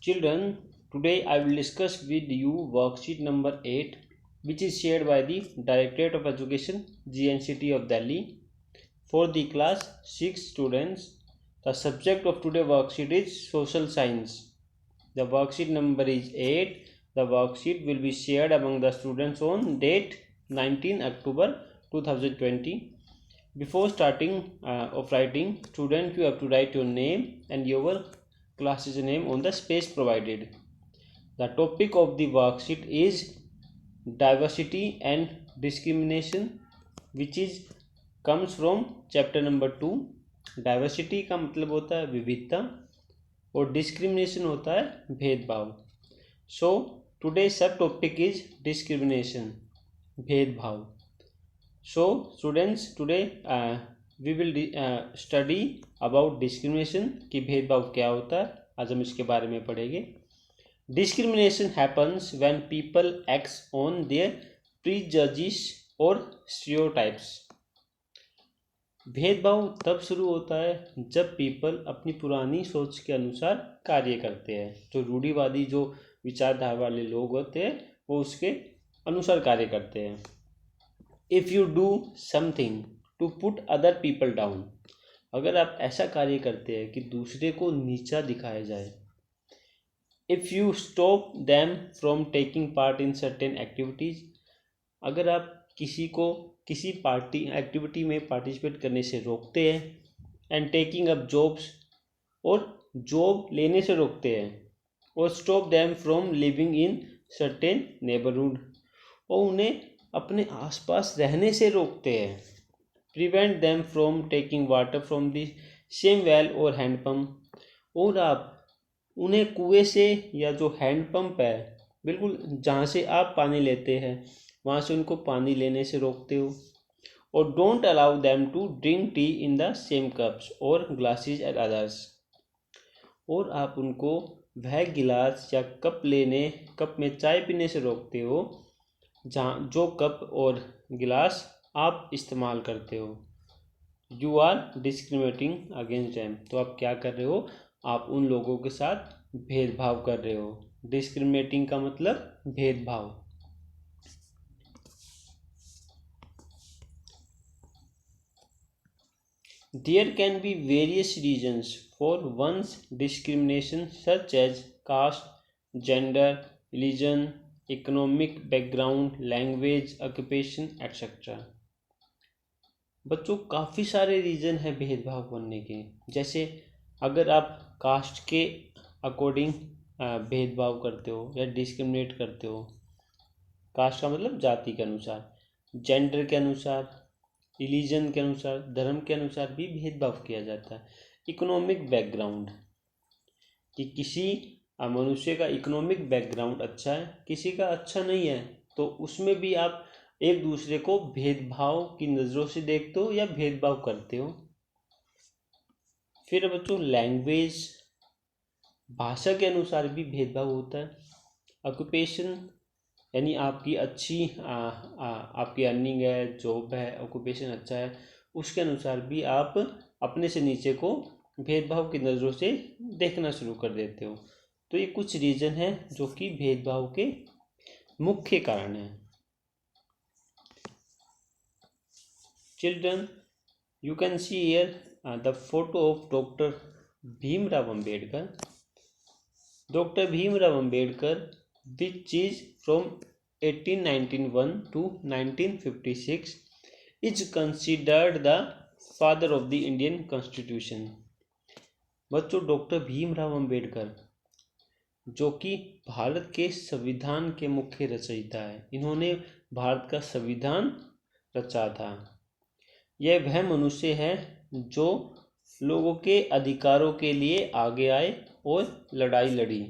Children, today I will discuss with you worksheet number 8, which is shared by the Directorate of Education, GNCT of Delhi, for the class 6 students. The subject of today's worksheet is social science. The worksheet number is 8. The worksheet will be shared among the students on date 19 October 2020. Before starting of writing, student, you have to write your name and your class's name on the space provided. The topic of the worksheet is diversity and discrimination, which is comes from chapter number 2. Diversity का मतलब होता है विविधता और discrimination होता है भेदभाव. So today सब टॉपिक इज डिस्क्रिमिनेशन, भेदभाव. So students, today we will study about discrimination कि भेदभाव क्या होता है. आज हम इसके बारे में पढ़ेंगे. Discrimination happens when people acts on their prejudices or stereotypes. भेदभाव तब शुरू होता है जब पीपल अपनी पुरानी सोच के अनुसार कार्य करते हैं. जो रूढ़िवादी जो विचारधारा वाले लोग होते हैं वो उसके अनुसार कार्य करते हैं. If you do something to put other people down, अगर आप ऐसा कार्य करते हैं कि दूसरे को नीचा दिखाया जाए. If you stop them from taking part in certain activities, अगर आप किसी को किसी पार्टी एक्टिविटी में पार्टिसिपेट करने से रोकते हैं. एंड टेकिंग अप जॉब्स, और जॉब लेने से रोकते हैं. और stop them from living in certain neighbourhood, और उन्हें अपने आसपास रहने से रोकते हैं. Prevent them from taking water from the same well और हैंड पम्प, और आप उन्हें कुएं से या जो हैंड पंप है बिल्कुल जहाँ से आप पानी लेते हैं वहाँ से उनको पानी लेने से रोकते हो. और don't allow them to drink tea in the same cups और ग्लासेस एट अदर्स, और आप उनको वह गिलास या कप में चाय पीने से रोकते हो जहाँ जो कप और गिलास आप इस्तेमाल करते हो. You are discriminating against them, तो आप क्या कर रहे हो, आप उन लोगों के साथ भेदभाव कर रहे हो. डिस्क्रिमिनेटिंग का मतलब भेदभाव. There can be various reasons for one's discrimination such as caste, gender, religion, economic background, language, occupation etcetera. बच्चों काफ़ी सारे रीज़न है भेदभाव करने के. जैसे अगर आप कास्ट के अकॉर्डिंग भेदभाव करते हो या डिस्क्रिमिनेट करते हो. कास्ट का मतलब जाति के अनुसार, जेंडर के अनुसार, रिलीजन के अनुसार, धर्म के अनुसार भी भेदभाव किया जाता है. इकोनॉमिक बैकग्राउंड, कि किसी मनुष्य का इकोनॉमिक बैकग्राउंड अच्छा है, किसी का अच्छा नहीं है, तो उसमें भी आप एक दूसरे को भेदभाव की नज़रों से देखते हो या भेदभाव करते हो. फिर बच्चों लैंग्वेज, भाषा के अनुसार भी भेदभाव होता है. ऑक्यूपेशन, यानी आपकी अच्छी आपकी अर्निंग है, जॉब है, ऑक्यूपेशन अच्छा है, उसके अनुसार भी आप अपने से नीचे को भेदभाव की नज़रों से देखना शुरू कर देते हो. तो ये कुछ रीज़न है जो कि भेदभाव के मुख्य कारण हैं. Children, you can see here the photo of doctor Bhimrao Ambedkar. Doctor Bhimrao Ambedkar, which is from 1891 to 1956, is considered the father of the Indian Constitution. बच्चों डॉक्टर भीमराव अंबेडकर जो कि भारत के संविधान के मुख्य रचयिता है, इन्होंने भारत का संविधान रचा था. यह वह मनुष्य है जो लोगों के अधिकारों के लिए आगे आए और लड़ाई लड़ी.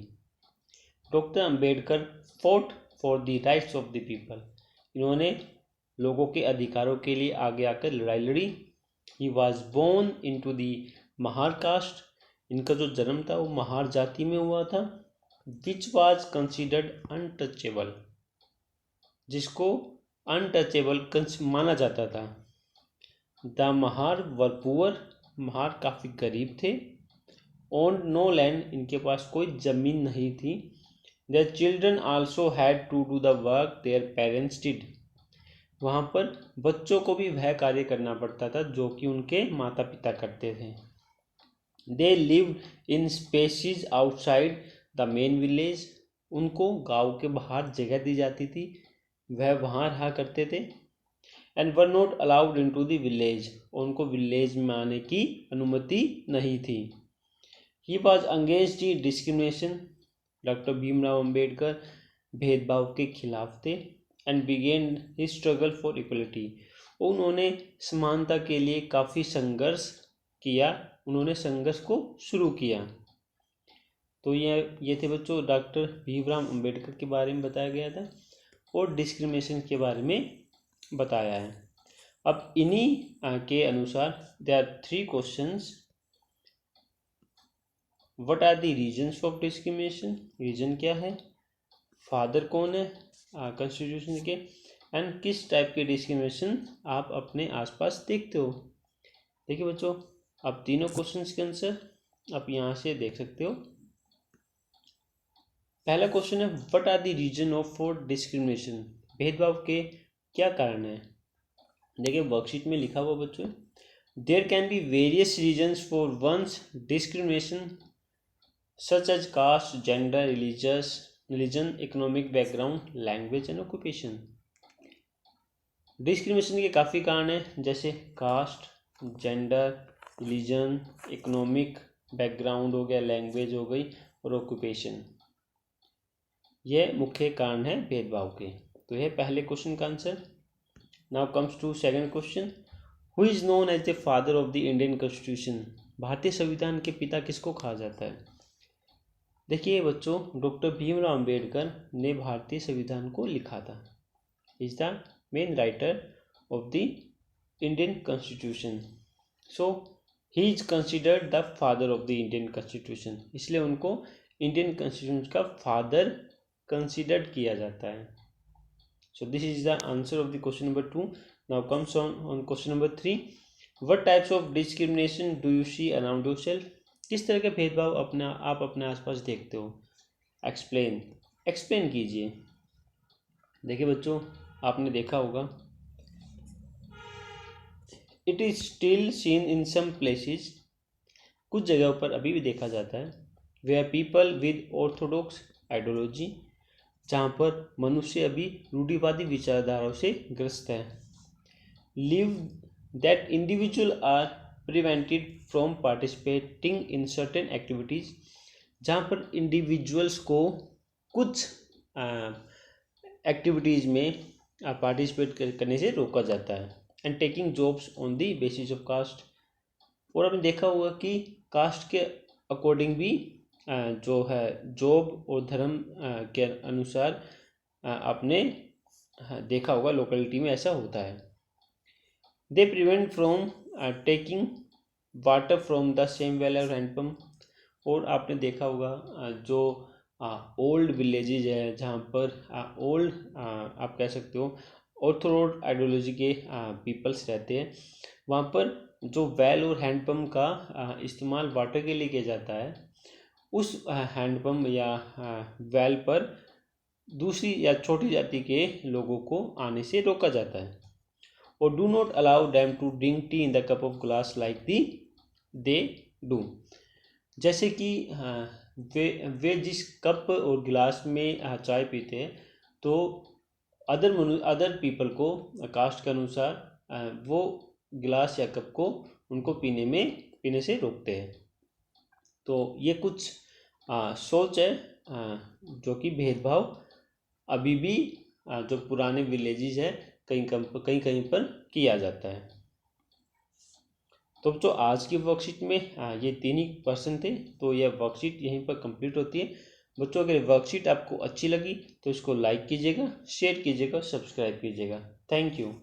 Doctor Ambedkar fought for the rights of the people, इन्होंने लोगों के अधिकारों के लिए आगे आकर लड़ाई लड़ी. He was born into the Mahar caste, इनका जो जन्म था वो महार जाति में हुआ था. विच वॉज कंसिडर्ड अनटचेबल, जिसको अनटचेबल माना जाता था. The Mahar were poor, Mahar काफ़ी गरीब थे. ओन्ड नो लैंड, इनके पास कोई ज़मीन नहीं थी। Their children also had to do the work their parents did, वहाँ पर बच्चों को भी वह कार्य करना पड़ता था जो कि उनके माता पिता करते थे। They lived in spaces outside the main village, उनको गांव के बाहर जगह दी जाती थी, वह वहाँ रहा करते थे। And were not allowed into the village, उनको विलेज में आने की अनुमति नहीं थी। He was against the discrimination, doctor Bhimrao Ambedkar भेदभाव के खिलाफ थे। And began his struggle for equality, उन्होंने समानता के लिए काफ़ी संघर्ष किया, उन्होंने संघर्ष को शुरू किया। तो ये थे बच्चों डॉक्टर भीमराव अंबेडकर के बारे में बताया गया था और डिस्क्रिमिनेशन के बारे में बताया है। अब इन्हीं के अनुसार there are 3 questions. What are the reasons of discrimination, reason क्या है, फादर कौन है कॉन्स्टिट्यूशन के, एंड किस टाइप के डिस्क्रिमिनेशन आप अपने आसपास देखते हो। देखिए बच्चों, अब तीनों क्वेश्चंस के आंसर आप यहाँ से देख सकते हो। पहला क्वेश्चन है what are the reason of for discrimination, भेदभाव के क्या कारण है। देखिए वर्कशीट में लिखा हुआ बच्चों, there can be various reasons for one's discrimination such as caste, gender, religion, economic background, language and occupation. Discrimination के काफ़ी कारण हैं, जैसे caste, gender, religion, economic background हो गया, लैंग्वेज हो गई और ऑक्यूपेशन, ये मुख्य कारण है भेदभाव के। तो यह पहले क्वेश्चन का answer. Now comes to second question, who is known as the father of the Indian constitution, भारतीय संविधान के पिता किसको कहा जाता है। देखिए बच्चों, डॉक्टर भीमराव अंबेडकर ने भारतीय संविधान को लिखा था, is the main writer of the Indian constitution, so he is considered the father of the Indian constitution, इसलिए उनको इंडियन कॉन्स्टिट्यूशन का फादर कंसिडर्ड किया जाता है। So this is the answer of the question number 2। Now comes on question number 3, what types of discrimination do you see around yourself, किस तरह के भेदभाव आप अपने आसपास देखते हो। एक्सप्लेन कीजिए। देखिए बच्चों, आपने देखा होगा, it is still seen in some places, कुछ जगहों पर अभी भी देखा जाता है, where people with orthodox ideology, जहाँ पर मनुष्य अभी रूढ़िवादी विचारधाराओं से ग्रस्त है, live that individual are prevented from participating in certain activities, जहाँ पर इंडिविजुअल्स को कुछ एक्टिविटीज़ में पार्टिसिपेट करने से रोका जाता है, and taking jobs on the basis of caste, और आपने देखा होगा कि कास्ट के अकॉर्डिंग भी जो है जॉब और धर्म के अनुसार आपने देखा होगा लोकेलिटी में ऐसा होता है। They prevent from taking water from the same well और हैंडपम्प, और आपने देखा होगा जो ओल्ड विलेजेज है, जहाँ पर ओल्ड आप कह सकते हो ऑर्थोडॉक्स आइडियोलॉजी के पीपल्स रहते हैं, वहाँ पर जो वेल और हैंडपम्प का इस्तेमाल वाटर के लिए किया जाता है, उस हैंडपम्प या वेल पर दूसरी या छोटी जाति के लोगों को आने से रोका जाता है, और do not allow them to drink tea in the cup of glass like they do, जैसे कि वे जिस कप और गिलास में चाय पीते हैं, तो अदर पीपल को कास्ट के अनुसार वो गिलास या कप को उनको पीने से रोकते हैं। तो ये कुछ सोच है जो कि भेदभाव अभी भी जो पुराने विलेजेस है कहीं पर किया जाता है। तो जो आज की वर्कशीट में ये 3 ही पर्सन थे, तो यह वर्कशीट यहीं पर कंप्लीट होती है। बच्चों, अगर वर्कशीट आपको अच्छी लगी तो इसको लाइक कीजिएगा, शेयर कीजिएगा, सब्सक्राइब कीजिएगा। Thank you.